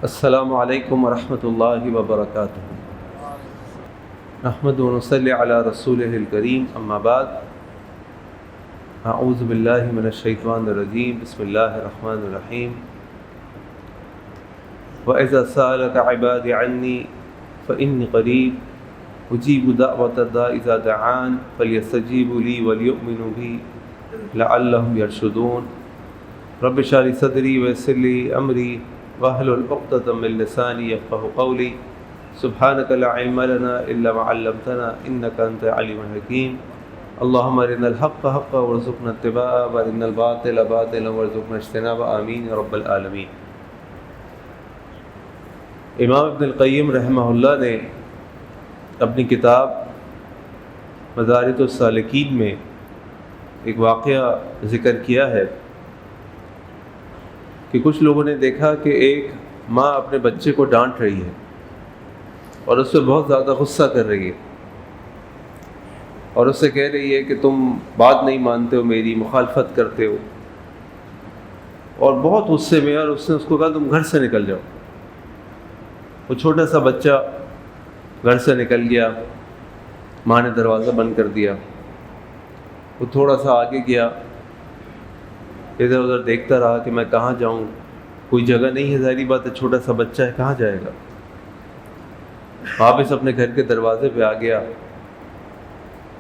السلام علیکم ورحمۃ اللہ وبرکاتہ۔ نحمد و نصلی علی رسولہ الکریم، اما بعد، اعوذ باللہ من الشیطان الرجیم، بسم اللہ الرحمن الرحیم۔ وَإِذَا سَأَلَكَ عِبَادِي عَنِّي فَإِنِّي قَرِيبٌ أُجِيبُ دَعْوَةَ الدَّاعِ إِذَا دَعَانِ فَلْيَسْتَجِيبُوا لِي وَلْيُؤْمِنُوا بِي لَعَلَّهُمْ يَرْشُدُونَ رب اشرح لي صدري ويسر لي أمري واحلل عقدة من لساني يفقهوا قولي سبحانك لا علم لنا إلا ما علمتنا إنك أنت العليم الحكيم اللهم أرنا الحق حقا وارزقنا اتباعه وأرنا الباطل باطلا وارزقنا اجتنابه آمين يا رب العالمين۔ امام ابن القیم رحمہ اللہ نے اپنی کتاب مدارج السالکین میں ایک واقعہ ذکر کیا ہے کہ کچھ لوگوں نے دیکھا کہ ایک ماں اپنے بچے کو ڈانٹ رہی ہے اور اس پہ بہت زیادہ غصہ کر رہی ہے اور اس سے کہہ رہی ہے کہ تم بات نہیں مانتے ہو، میری مخالفت کرتے ہو، اور بہت غصے میں، اور اس نے اس کو کہا تم گھر سے نکل جاؤ۔ وہ چھوٹا سا بچہ گھر سے نکل گیا، ماں نے دروازہ بند کر دیا۔ وہ تھوڑا سا آگے گیا، ادھر ادھر دیکھتا رہا کہ میں کہاں جاؤں، کوئی جگہ نہیں ہے، ظاہری بات ہے چھوٹا سا بچہ ہے، کہاں جائے گا۔ واپس اپنے گھر کے دروازے پہ آ گیا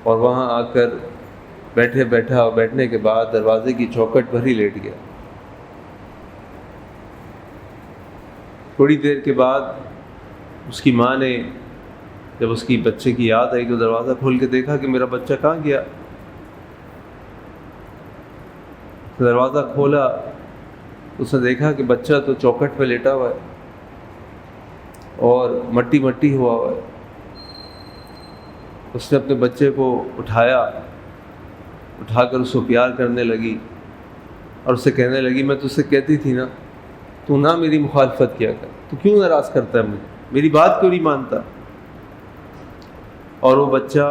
اور وہاں آ کر بیٹھنے کے بعد دروازے کی چوکھٹ پر ہی لیٹ گیا۔ تھوڑی دیر کے بعد اس کی ماں نے جب اس کی بچے کی یاد آئی تو دروازہ کھول کے دیکھا کہ میرا بچہ کہاں گیا۔ دروازہ کھولا، اس نے دیکھا کہ بچہ تو چوکھٹ پہ لیٹا ہوا ہے اور مٹی مٹی ہوا ہے۔ اس نے اپنے بچے کو اٹھا کر اس کو پیار کرنے لگی اور اسے کہنے لگی میں تجھ سے کہتی تھی نا، تو نہ میری مخالفت کیا کر، تو کیوں ناراض کرتا ہے مجھے، میری بات کیوں نہیں مانتا۔ اور وہ بچہ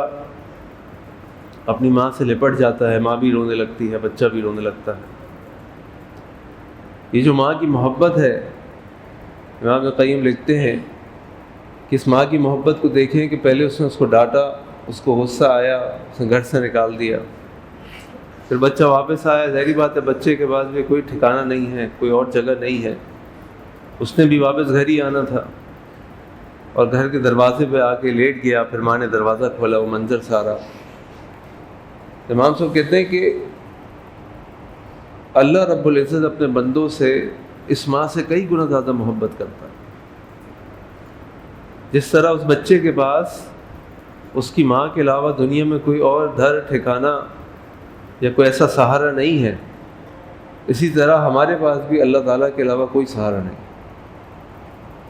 اپنی ماں سے لپٹ جاتا ہے، ماں بھی رونے لگتی ہے، بچہ بھی رونے لگتا ہے۔ یہ جو ماں کی محبت ہے، امام ابن قیم لکھتے ہیں کہ اس ماں کی محبت کو دیکھیں کہ پہلے اس نے اس کو ڈانٹا، اس کو غصہ آیا، اس نے گھر سے نکال دیا، پھر بچہ واپس آیا۔ ظاہری بات ہے بچے کے پاس بھی کوئی ٹھکانہ نہیں ہے، کوئی اور جگہ نہیں ہے، اس نے بھی واپس گھر ہی آنا تھا اور گھر کے دروازے پہ آ کے لیٹ گیا۔ پھر ماں نے دروازہ کھولا، وہ منظر سارا۔ امام صاحب کہتے ہیں کہ اللہ رب العزت اپنے بندوں سے اس ماں سے کئی گنا زیادہ محبت کرتا ہے۔ جس طرح اس بچے کے پاس اس کی ماں کے علاوہ دنیا میں کوئی اور گھر ٹھکانہ یا کوئی ایسا سہارا نہیں ہے، اسی طرح ہمارے پاس بھی اللہ تعالیٰ کے علاوہ کوئی سہارا نہیں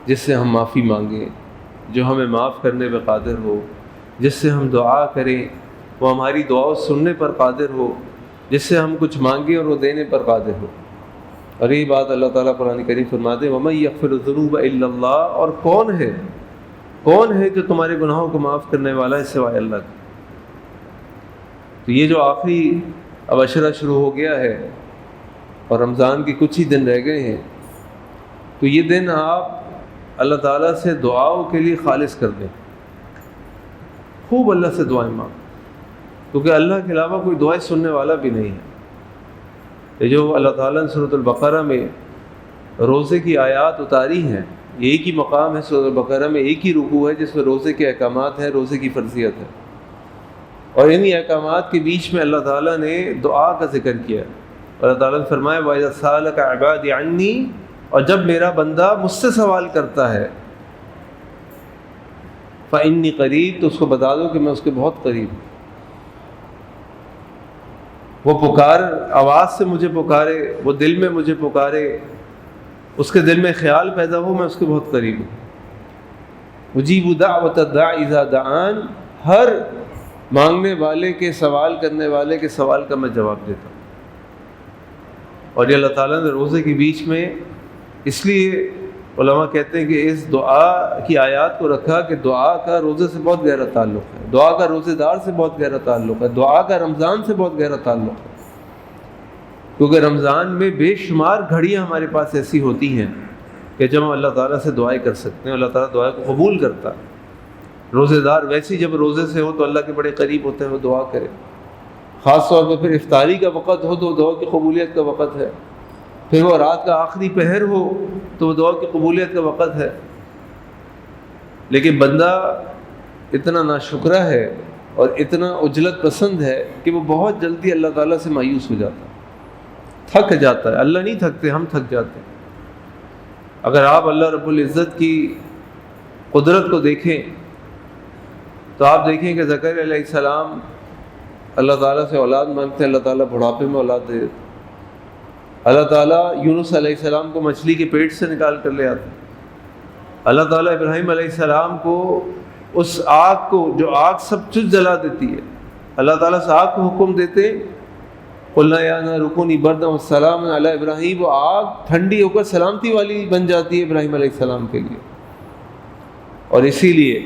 جس سے ہم معافی مانگیں، جو ہمیں معاف کرنے پہ قادر ہو، جس سے ہم دعا کریں وہ ہماری دعا سننے پر قادر ہو، جس سے ہم کچھ مانگیں اور وہ دینے پر قادر ہو۔ اور یہ بات اللہ تعالیٰ قرآن کریم فرماتے ہیں وَمَن يَغْفِرُ الذُّنُوبَ إِلَّا اللَّهُ، اور کون ہے جو تمہارے گناہوں کو معاف کرنے والا ہے سوائے اللہ کے۔ تو یہ جو آخری اب عشرہ شروع ہو گیا ہے اور رمضان کے کچھ ہی دن رہ گئے ہیں، تو یہ دن آپ اللہ تعالیٰ سے دعاؤں کے لیے خالص کر دیں، خوب اللہ سے دعائیں مانگ، کیونکہ اللہ کے علاوہ کوئی دعائیں سننے والا بھی نہیں ہے۔ یہ جو اللہ تعالیٰ نے سورۃ البقرہ میں روزے کی آیات اتاری ہیں، یہ ایک ہی مقام ہے سورۃ البقرہ میں، ایک ہی رکوع ہے جس میں روزے کے احکامات ہیں، روزے کی فرضیت ہے، اور انہی احکامات کے بیچ میں اللہ تعالیٰ نے دعا کا ذکر کیا ہے۔ اللہ تعالیٰ نے فرمایا وَإِذَا سَأَلَكَ عِبَادِي عَنِّي، اور جب میرا بندہ مجھ سے سوال کرتا ہے فَإِنِّي قَرِيبٌ، تو اس کو بتا دو کہ میں اس کے بہت قریب ہوں۔ وہ آواز سے مجھے پکارے، وہ دل میں مجھے پکارے، اس کے دل میں خیال پیدا ہو، میں اس کے بہت قریب ہوں۔ اجیب دعوت الداع اذا دعان، ہر مانگنے والے کے، سوال کرنے والے کے سوال کا میں جواب دیتا ہوں۔ اور یہ اللہ تعالیٰ نے روزے کے بیچ میں اس لیے علماء کہتے ہیں کہ اس دعا کی آیات کو رکھا کہ دعا کا روزے سے بہت گہرا تعلق ہے، دعا کا روزے دار سے بہت گہرا تعلق ہے، دعا کا رمضان سے بہت گہرا تعلق ہے، کیونکہ رمضان میں بے شمار گھڑیاں ہمارے پاس ایسی ہوتی ہیں کہ جب ہم اللہ تعالیٰ سے دعائیں کر سکتے ہیں، اللہ تعالیٰ دعا کو قبول کرتا ہے۔ روزے دار ویسے ہی جب روزے سے ہو تو اللہ کے بڑے قریب ہوتے ہیں، وہ دعا کرے، خاص طور پہ پھر افطاری کا وقت ہو تو دعا کی قبولیت کا وقت ہے، پھر وہ رات کا آخری پہر ہو تو وہ دعا کی قبولیت کا وقت ہے۔ لیکن بندہ اتنا ناشکرہ ہے اور اتنا عجلت پسند ہے کہ وہ بہت جلدی اللہ تعالیٰ سے مایوس ہو جاتا ہے، تھک جاتا ہے۔ اللہ نہیں تھکتے، ہم تھک جاتے ہیں۔ اگر آپ اللہ رب العزت کی قدرت کو دیکھیں تو آپ دیکھیں کہ زکریا علیہ السلام اللہ تعالیٰ سے اولاد مانگتے ہیں، اللہ تعالیٰ بڑھاپے میں اولاد دے دیتے۔ اللہ تعالیٰ یونس علیہ السلام کو مچھلی کے پیٹ سے نکال کر لے آتے۔ اللہ تعالیٰ ابراہیم علیہ السلام کو اس آگ کو، جو آگ سب کچھ جلا دیتی ہے، اللہ تعالیٰ سے آگ کو حکم دیتے، قلنا یا نار کونی بردا وسلاما علی ابراہیم، وہ آگ ٹھنڈی ہو کر سلامتی والی بن جاتی ہے ابراہیم علیہ السلام کے لیے۔ اور اسی لیے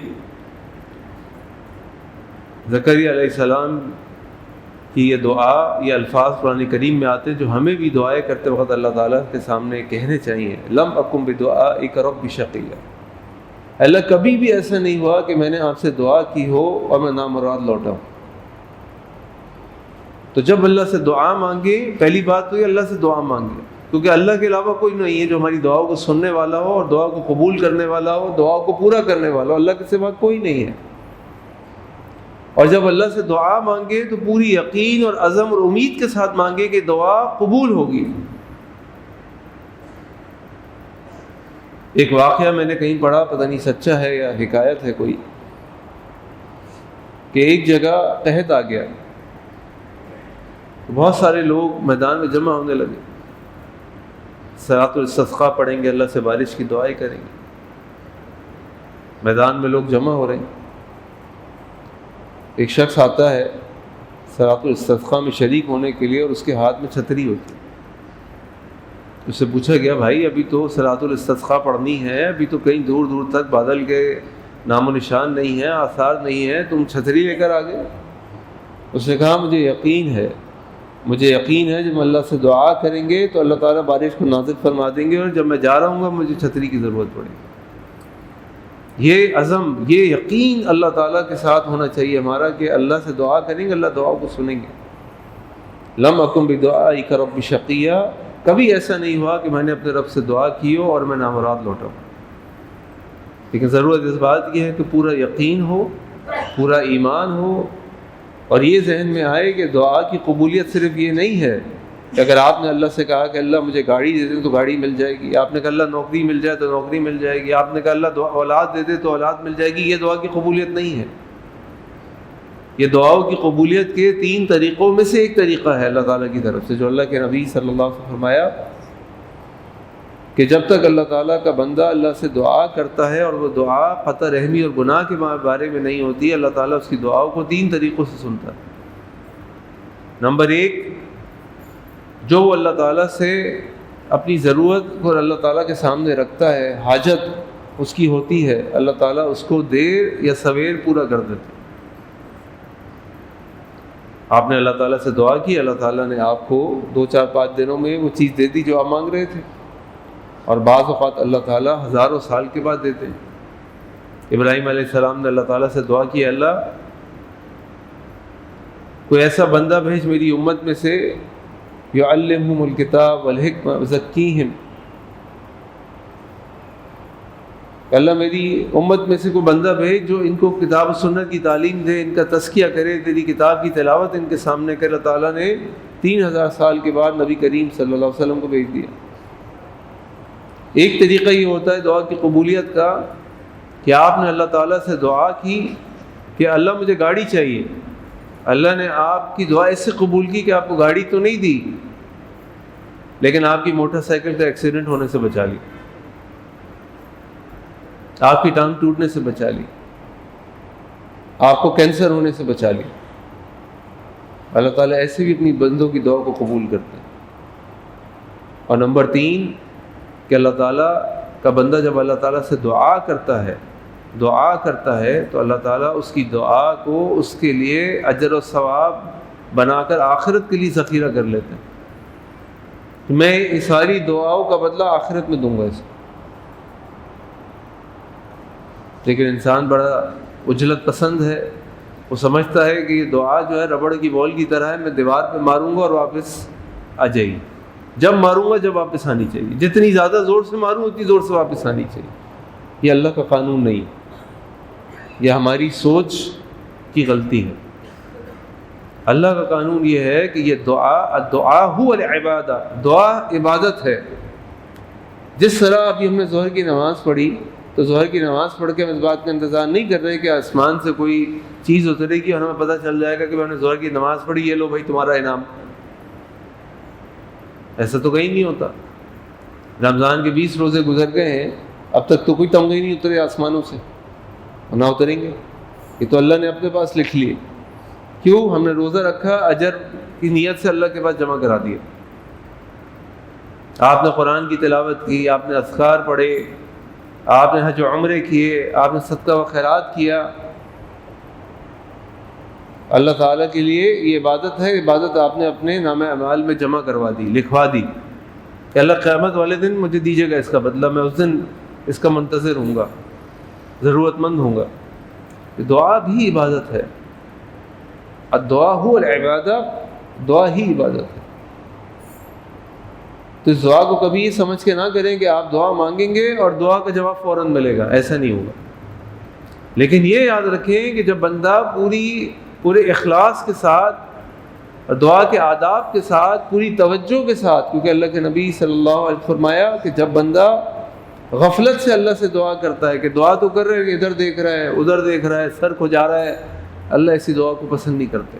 زکریا علیہ السلام کی یہ دعا، یہ الفاظ قرآن کریم میں آتے ہیں جو ہمیں بھی دعائیں کرتے وقت اللہ تعالیٰ کے سامنے کہنے چاہیے۔ لم اکن بدعائک رب شقیا، اللہ کبھی بھی ایسا نہیں ہوا کہ میں نے آپ سے دعا کی ہو اور میں نامراد لوٹا ہوں۔ تو جب اللہ سے دعا مانگے، پہلی بات تو یہ اللہ سے دعا مانگے، کیونکہ اللہ کے علاوہ کوئی نہیں ہے جو ہماری دعاؤں کو سننے والا ہو اور دعا کو قبول کرنے والا ہو، دعا کو پورا کرنے والا ہو، اللہ کے سوا کوئی نہیں ہے۔ اور جب اللہ سے دعا مانگے تو پوری یقین اور عزم اور امید کے ساتھ مانگے کہ دعا قبول ہوگی۔ ایک واقعہ میں نے کہیں پڑھا، پتہ نہیں سچا ہے یا حکایت ہے کوئی، کہ ایک جگہ قحط آ گیا، بہت سارے لوگ میدان میں جمع ہونے لگے، صلاۃ الاستسقاء پڑھیں گے، اللہ سے بارش کی دعائیں کریں گے، میدان میں لوگ جمع ہو رہے ہیں۔ ایک شخص آتا ہے صلاۃ الاستسقاء میں شریک ہونے کے لیے اور اس کے ہاتھ میں چھتری ہوتی ہے۔ اس سے پوچھا گیا، بھائی ابھی تو صلاۃ الاستسقاء پڑھنی ہے، ابھی تو کہیں دور دور تک بادل کے نام و نشان نہیں ہے، آثار نہیں ہے، تم چھتری لے کر آ گئے؟ اس نے کہا، مجھے یقین ہے جب ہم اللہ سے دعا کریں گے تو اللہ تعالیٰ بارش کو نازل فرما دیں گے، اور جب میں جا رہا ہوں گا مجھے چھتری کی ضرورت پڑے گی۔ یہ عزم، یہ یقین اللہ تعالیٰ کے ساتھ ہونا چاہیے ہمارا کہ اللہ سے دعا کریں گے، اللہ دعاؤں کو سنیں گے۔ لم اکن بدعائک رب شقیا، کبھی ایسا نہیں ہوا کہ میں نے اپنے رب سے دعا کی ہو اور میں نامراد لوٹا ہوں۔ لیکن ضرورت اس بات یہ ہے کہ پورا یقین ہو، پورا ایمان ہو، اور یہ ذہن میں آئے کہ دعا کی قبولیت صرف یہ نہیں ہے کہ اگر آپ نے اللہ سے کہا کہ اللہ مجھے گاڑی دے دے تو گاڑی مل جائے گی، آپ نے کہا اللہ نوکری مل جائے تو نوکری مل جائے گی، آپ نے کہا اللہ اولاد دے دے تو اولاد مل جائے گی، یہ دعا کی قبولیت نہیں ہے۔ یہ دعاؤں کی قبولیت کے 3 طریقوں میں سے ایک طریقہ ہے اللہ تعالیٰ کی طرف سے، جو اللہ کے نبی صلی اللہ علیہ وسلم نے فرمایا کہ جب تک اللہ تعالیٰ کا بندہ اللہ سے دعا کرتا ہے اور وہ دعا خطا رحمی اور گناہ کے بارے میں نہیں ہوتی، اللہ تعالیٰ اس کی دعاؤں کو 3 طریقوں سے سنتا ہے۔ نمبر 1، جو وہ اللہ تعالیٰ سے اپنی ضرورت کو اللہ تعالیٰ کے سامنے رکھتا ہے، حاجت اس کی ہوتی ہے، اللہ تعالیٰ اس کو دیر یا سویر پورا کر دیتا ہے۔ آپ نے اللہ تعالیٰ سے دعا کی، اللہ تعالیٰ نے آپ کو 2-4-5 دنوں میں وہ چیز دے دی جو آپ مانگ رہے تھے، اور بعض اوقات اللہ تعالیٰ ہزاروں سال کے بعد دیتے ہیں۔ ابراہیم علیہ السلام نے اللہ تعالیٰ سے دعا کی، اللہ کوئی ایسا بندہ بھیج میری امت میں سے یعلمہم الکتاب والحکمہ وزکیہم، اللہ میری امت میں سے کوئی بندہ بھیج جو ان کو کتاب و سنت کی تعلیم دے، ان کا تزکیہ کرے، تیری کتاب کی تلاوت ان کے سامنے کرے۔ اللہ تعالیٰ نے 3000 سال کے بعد نبی کریم صلی اللہ علیہ وسلم کو بھیج دیا۔ ایک طریقہ یہ ہوتا ہے دعا کی قبولیت کا کہ آپ نے اللہ تعالیٰ سے دعا کی کہ اللہ مجھے گاڑی چاہیے، اللہ نے آپ کی دعا اس سے قبول کی کہ آپ کو گاڑی تو نہیں دی، لیکن آپ کی موٹر سائیکل کا ایکسیڈنٹ ہونے سے بچا لی، آپ کی ٹانگ ٹوٹنے سے بچا لی، آپ کو کینسر ہونے سے بچا لی۔ اللہ تعالیٰ ایسے بھی اپنی بندوں کی دعا کو قبول کرتے ہیں۔ اور نمبر 3 کہ اللہ تعالیٰ کا بندہ جب اللہ تعالیٰ سے دعا کرتا ہے تو اللہ تعالیٰ اس کی دعا کو اس کے لیے اجر و ثواب بنا کر آخرت کے لیے ذخیرہ کر لیتے ہیں۔ میں اس ساری دعاؤں کا بدلہ آخرت میں دوں گا اس کو۔ لیکن انسان بڑا عجلت پسند ہے، وہ سمجھتا ہے کہ یہ دعا جو ہے ربڑ کی بال کی طرح ہے، میں دیوار پہ ماروں گا اور واپس آ جائے گی، جب ماروں گا جب واپس آنی چاہیے، جتنی زیادہ زور سے ماروں اتنی زور سے واپس آنی چاہیے۔ یہ اللہ کا قانون نہیں، یہ ہماری سوچ کی غلطی ہے۔ اللہ کا قانون یہ ہے کہ یہ دعا هو العبادہ، دعا عبادت ہے۔ جس طرح ابھی ہم نے ظہر کی نماز پڑھی تو ظہر کی نماز پڑھ کے ہم اس بات کا انتظار نہیں کر رہے کہ آسمان سے کوئی چیز اترے گی اور ہمیں پتہ چل جائے گا کہ میں نے ظہر کی نماز پڑھی، یہ لو بھائی تمہارا انعام۔ ایسا تو کہیں نہیں ہوتا۔ رمضان کے 20 روزے گزر گئے ہیں، اب تک تو کوئی تمغے نہیں اترے آسمانوں سے، اور نہ اتریں گے، یہ تو اللہ نے اپنے پاس لکھ لیے۔ کیوں؟ ہم نے روزہ رکھا، اجر کی نیت سے اللہ کے پاس جمع کرا دیا۔ آپ نے قرآن کی تلاوت کی، آپ نے اذکار پڑھے، آپ نے حج و عمرے کیے، آپ نے صدقہ و خیرات کیا، اللہ تعالیٰ کے لیے یہ عبادت ہے۔ عبادت آپ نے اپنے نام اعمال میں جمع کروا دی، لکھوا دی کہ اللہ قیامت والے دن مجھے دیجیے گا اس کا بدلہ، میں اس دن اس کا منتظر ہوں گا، ضرورت مند ہوں گا۔ دعا بھی عبادت ہے، الدعا هو العبادہ، دعا ہی عبادت ہے۔ تو اس دعا کو کبھی یہ سمجھ کے نہ کریں کہ آپ دعا مانگیں گے اور دعا کا جواب فوراً ملے گا، ایسا نہیں ہوگا۔ لیکن یہ یاد رکھیں کہ جب بندہ پورے اخلاص کے ساتھ اور دعا کے آداب کے ساتھ، پوری توجہ کے ساتھ، کیونکہ اللہ کے نبی صلی اللہ علیہ وسلم فرمایا کہ جب بندہ غفلت سے اللہ سے دعا کرتا ہے کہ دعا تو کر رہے ہیں، ادھر دیکھ رہا ہے، ادھر دیکھ رہا ہے، سر کھجا رہا ہے، اللہ ایسی دعا کو پسند نہیں کرتے۔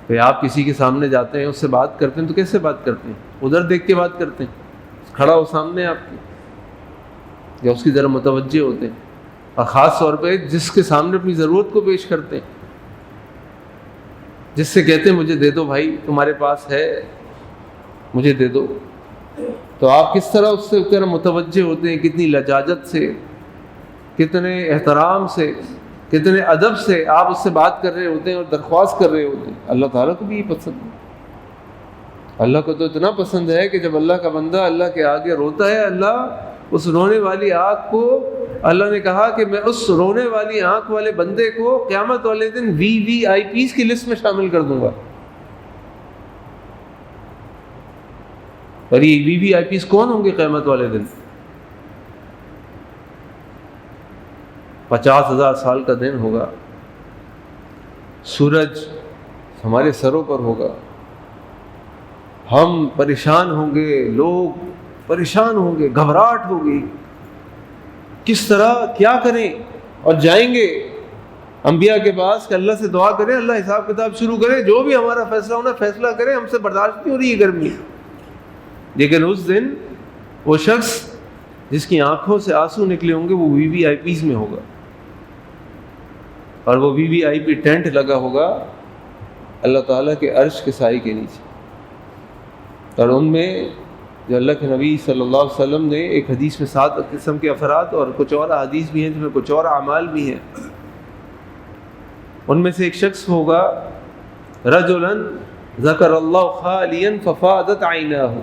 کہ آپ کسی کے سامنے جاتے ہیں، اس سے بات کرتے ہیں تو کیسے بات کرتے ہیں؟ ادھر دیکھ کے بات کرتے ہیں، کھڑا ہو سامنے آپ کے، یا اس کی ذرا متوجہ ہوتے ہیں، اور خاص طور پہ جس کے سامنے اپنی ضرورت کو پیش کرتے ہیں، جس سے کہتے ہیں مجھے دے دو بھائی، تمہارے پاس ہے مجھے دے دو، تو آپ کس طرح اس سے متوجہ ہوتے ہیں، کتنی لجاجت سے، کتنے احترام سے، کتنے ادب سے آپ اس سے بات کر رہے ہوتے ہیں اور درخواست کر رہے ہوتے ہیں۔ اللہ تعالیٰ کو بھی یہ پسند ہے۔ اللہ کو تو اتنا پسند ہے کہ جب اللہ کا بندہ اللہ کے آگے روتا ہے، اللہ اس رونے والی آنکھ کو، اللہ نے کہا کہ میں اس رونے والی آنکھ والے بندے کو قیامت والے دن VVIPs کی لسٹ میں شامل کر دوں گا۔ اور یہ VVIPs کون ہوں گے قیامت والے دن؟ 50,000 سال کا دن ہوگا، سورج ہمارے سروں پر ہوگا، ہم پریشان ہوں گے، لوگ پریشان ہوں گے، گھبراہٹ ہوگی، کس طرح کیا کریں، اور جائیں گے انبیاء کے پاس کہ اللہ سے دعا کریں، اللہ حساب کتاب شروع کرے، جو بھی ہمارا فیصلہ ہونا فیصلہ کرے، ہم سے برداشت نہیں ہو رہی ہے گرمی۔ لیکن اس دن وہ شخص جس کی آنکھوں سے آنسو نکلے ہوں گے وہ VVIPs میں ہوگا، اور وہ VVIP ٹینٹ لگا ہوگا اللہ تعالیٰ کے عرش کے سائے کے نیچے۔ اور ان میں جو اللہ کے نبی صلی اللہ علیہ وسلم نے ایک حدیث میں 7 قسم کے افراد، اور کچھ اور احادیث بھی ہیں جن میں کچھ اور اعمال بھی ہیں، ان میں سے ایک شخص ہوگا رجلا ذکر اللہ خالیا ففاضت عیناہ،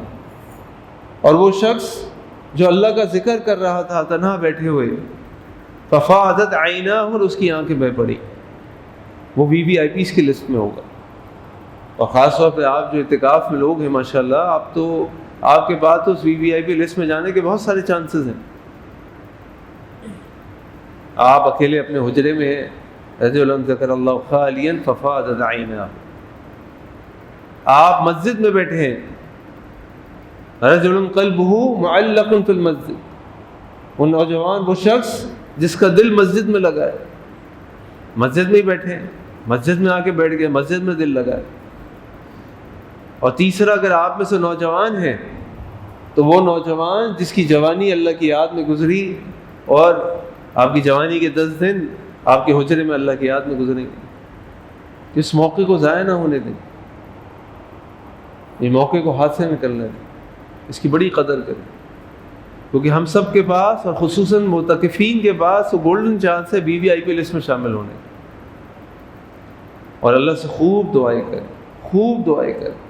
اور وہ شخص جو اللہ کا ذکر کر رہا تھا تنہا بیٹھے ہوئے، ففاضت عیناہ، اور اس کی آنکھیں بہہ پڑی، وہ VVIPs کی لسٹ میں ہوگا۔ اور خاص طور پہ آپ جو اعتکاف میں لوگ ہیں ماشاءاللہ، آپ کے پاس تو اس VVIP لسٹ میں جانے کے بہت سارے چانسز ہیں۔ آپ اکیلے اپنے حجرے میں ہیں، رجلا ذکر اللہ خالیا ففاضت عیناہ، آپ مسجد میں بیٹھے ہیں، رجل قلبہ معلق فی المسجد، وہ نوجوان، وہ شخص جس کا دل مسجد میں لگا ہے، مسجد میں ہی بیٹھے ہیں، مسجد میں آ کے بیٹھ گئے، مسجد میں دل لگا ہے۔ اور تیسرا، اگر آپ میں سے نوجوان ہیں تو وہ نوجوان جس کی جوانی اللہ کی یاد میں گزری، اور آپ کی جوانی کے 10 دن آپ کے حجرے میں اللہ کی یاد میں گزریں گے۔ اس موقع کو ضائع نہ ہونے دیں، یہ موقع کو ہاتھ سے نکلنے دیں، اس کی بڑی قدر کریں، کیونکہ ہم سب کے پاس، اور خصوصاً معتکفین کے پاس، وہ گولڈن چانس ہے VVIP لسٹ میں شامل ہونے کی۔ اور اللہ سے خوب دعائیں کریں، خوب دعائیں کریں۔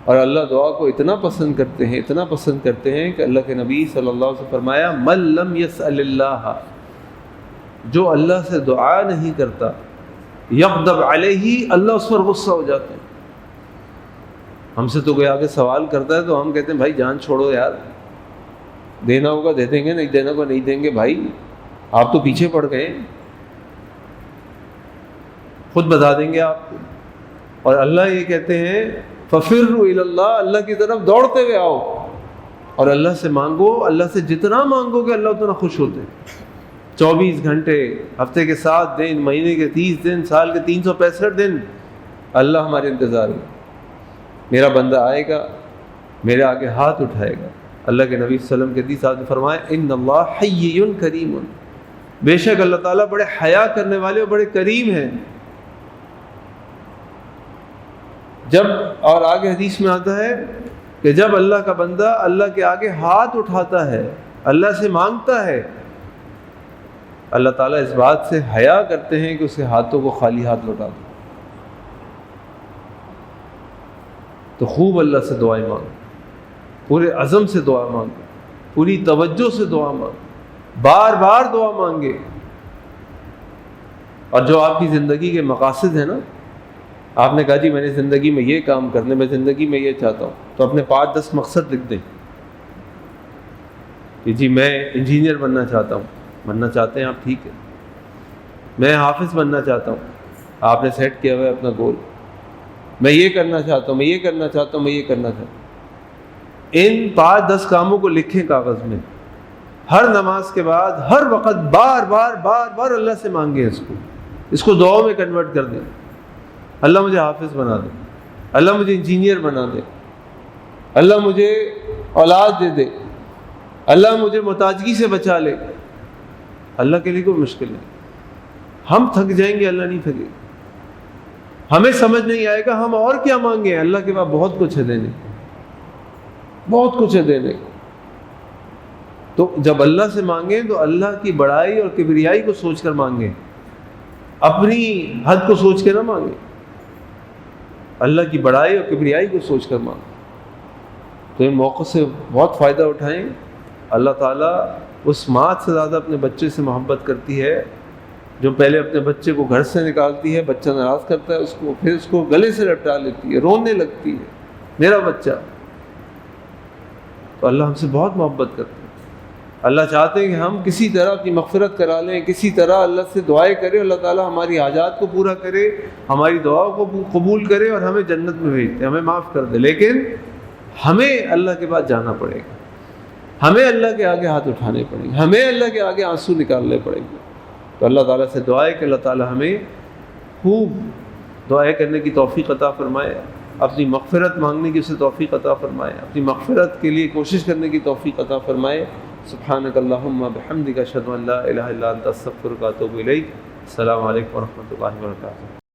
اور اللہ دعا کو اتنا پسند کرتے ہیں، اتنا پسند کرتے ہیں کہ اللہ کے نبی صلی اللہ علیہ وسلم فرمایا من لم یسأل اللہ، جو اللہ سے دعا نہیں کرتا یغضب علیہ، اللہ اس پر غصہ ہو جاتے ہیں۔ ہم سے تو کوئی آگے سوال کرتا ہے تو ہم کہتے ہیں بھائی جان چھوڑو یار، دینا ہوگا دے دیں گے، نہیں دینا ہوگا نہیں دیں گے، بھائی آپ تو پیچھے پڑ گئے، خود بتا دیں گے آپ کو۔ اور اللہ یہ کہتے ہیں فَفِرُّوا إِلَى اللَّهِ، اللہ کی طرف دوڑتے ہوئے آؤ اور اللہ سے مانگو، اللہ سے جتنا مانگو گے اللہ اتنا خوش ہوتے ہیں۔ 24 گھنٹے، ہفتے کے 7 دن، مہینے کے 30 دن، سال کے 365 دن اللہ ہمارے انتظار میں، میرا بندہ آئے گا، میرے آگے ہاتھ اٹھائے گا۔ اللہ کے نبی صلی اللہ علیہ وسلم کے حدیث نے فرمایا ان اللہ حی کریم، بے شک اللہ تعالیٰ بڑے حیا کرنے والے اور بڑے کریم ہیں۔ جب اور آگے حدیث میں آتا ہے کہ جب اللہ کا بندہ اللہ کے آگے ہاتھ اٹھاتا ہے، اللہ سے مانگتا ہے، اللہ تعالیٰ اس بات سے حیا کرتے ہیں کہ اس کے ہاتھوں کو خالی ہاتھ لوٹا دو۔ تو خوب اللہ سے دعائیں مانگو، پورے عزم سے دعا مانگو، پوری توجہ سے دعا مانگو، بار بار دعا مانگے۔ اور جو آپ کی زندگی کے مقاصد ہیں نا، آپ نے کہا جی میں نے زندگی میں یہ کام کرنے، میں زندگی میں یہ چاہتا ہوں، تو اپنے 5-10 مقصد لکھ دیں کہ جی میں انجینئر بننا چاہتا ہوں، بننا چاہتے ہیں آپ، ٹھیک ہے۔ میں حافظ بننا چاہتا ہوں، آپ نے سیٹ کیا ہوا ہے اپنا گول۔ میں یہ کرنا چاہتا ہوں، میں یہ کرنا چاہتا ہوں، میں یہ کرنا چاہتا ہوں۔ ان 5-10 کاموں کو لکھیں کاغذ میں، ہر نماز کے بعد ہر وقت بار بار بار بار اللہ سے مانگیں، اس کو دعاؤں میں کنورٹ کر دیں۔ اللہ مجھے حافظ بنا دے، اللہ مجھے انجینئر بنا دے، اللہ مجھے اولاد دے دے، اللہ مجھے محتاجگی سے بچا لے۔ اللہ کے لیے کوئی مشکل نہیں، ہم تھک جائیں گے، اللہ نہیں تھکے، ہمیں سمجھ نہیں آئے گا ہم اور کیا مانگیں، اللہ کے پاس بہت کچھ ہے دینے، بہت کچھ ہے دینے۔ تو جب اللہ سے مانگیں تو اللہ کی بڑائی اور کبریائی کو سوچ کر مانگیں، اپنی حد کو سوچ کے نہ مانگیں، اللہ کی بڑائی اور کبریائی کو سوچ کر مانگیں۔ تو ان موقع سے بہت فائدہ اٹھائیں۔ اللہ تعالیٰ اس ماں سے زیادہ اپنے بچے سے محبت کرتی ہے جو پہلے اپنے بچے کو گھر سے نکالتی ہے، بچہ ناراض کرتا ہے اس کو، پھر اس کو گلے سے لپٹا لیتی ہے، رونے لگتی ہے میرا بچہ۔ تو اللہ ہم سے بہت محبت کرتا ہے۔ اللہ چاہتے ہیں کہ ہم کسی طرح اپنی مغفرت کرا لیں، کسی طرح اللہ سے دعائیں کریں، اللہ تعالیٰ ہماری حاجات کو پورا کرے، ہماری دعاؤں کو قبول کرے اور ہمیں جنت میں بھیج دے، ہمیں معاف کر دے۔ لیکن ہمیں اللہ کے پاس جانا پڑے گا، ہمیں اللہ کے آگے ہاتھ اٹھانے پڑیں گے، ہمیں اللہ کے آگے آنسو نکالنے پڑیں گے۔ تو اللہ تعالیٰ سے دعا ہے کہ اللہ تعالیٰ ہمیں خوب دعائیں کرنے کی توفیق عطا فرمائے، اپنی مغفرت مانگنے کی اسے توفیق عطا فرمائے، اپنی مغفرت کے لیے کوشش کرنے کی توفیق عطا فرمائے۔ سبحانک اللہم بحمدک اشہد ان لا الہ الا انت استغفرک و اتوب الیک۔ السلام علیکم ورحمۃ اللہ وبرکاتہ۔